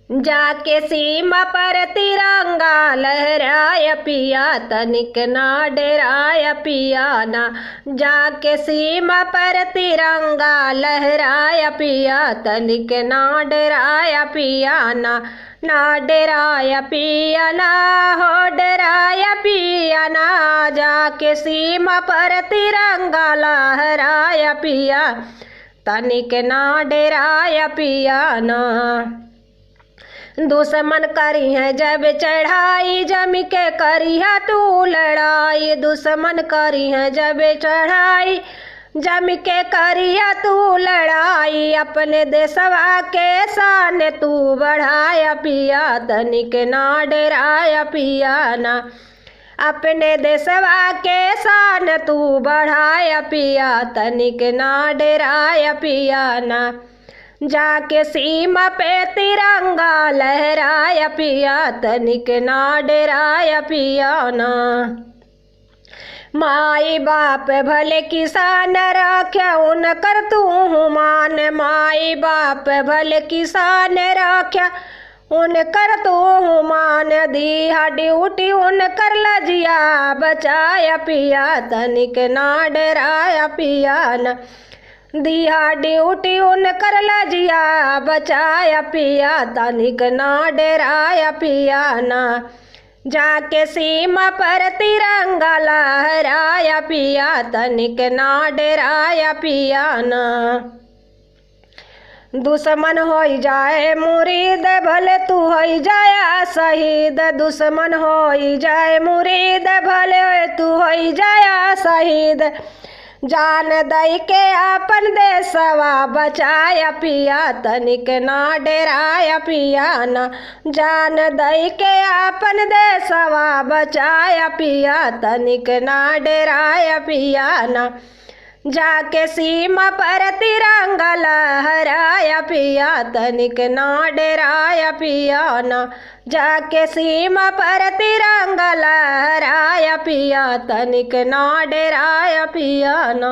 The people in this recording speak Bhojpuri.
जाके सीमा पर तिरंगा लहराया पिया, तनिक ना डराया पिया ना। जाके सीमा पर तिरंगा लहराया पिया, तनिक ना डराया पिया ना। ना डराया पिया ना, हो डराया पिया ना। जाके सीमा पर तिरंगा लहराया पिया, तनिक ना डराया पिया ना। दुश्मन करी है जब चढ़ाई, जम के करिया तू लड़ाई। दुश्मन करी है जब चढ़ाई, जम के करिया तू लड़ाई। अपने देशवा के शान तू बढ़ाया पिया, तनिक ना डराया पिया ना। अपने देशवा के शान तू बढ़ाया पिया, तनिक ना डराया पिया ना। जाके सीमा पे तिरंगा लहराया पिया, तनिक ना डराया पिया ना। माई बाप भले किसान राख्या, उनकर तू मान। माई बाप भले किसान राख्या, उनकर तू मान। दिया ड्यूटी उनकर लजिया बचाया पिया, तनिक ना डराया पिया ना। दिया ड्यूटी उनकर लजिया बचाया पिया, तनिक ना डराया पिया ना। जाके सीमा पर तिरंगा लहराया पिया, तनिक ना डराया पिया ना। दुश्मन होई जाए मुरीद, भले तू होई जाया शहीद। दुश्मन होई जाए मुरीद, भले तू होई जाया शहीद। जान दई के अपन देशवा बचाया पिया, तनिक ना डराया पिया ना। जान दई के अपन देशवा बचाया पिया, तनिक ना डराया पिया ना। जाके सीमा पर तिरंगा लहराया पिया, तनिक ना डराया पिया ना। जाके सीमा पर तिरंगा लहराया पिया, तनिक ना डराया पिया ना।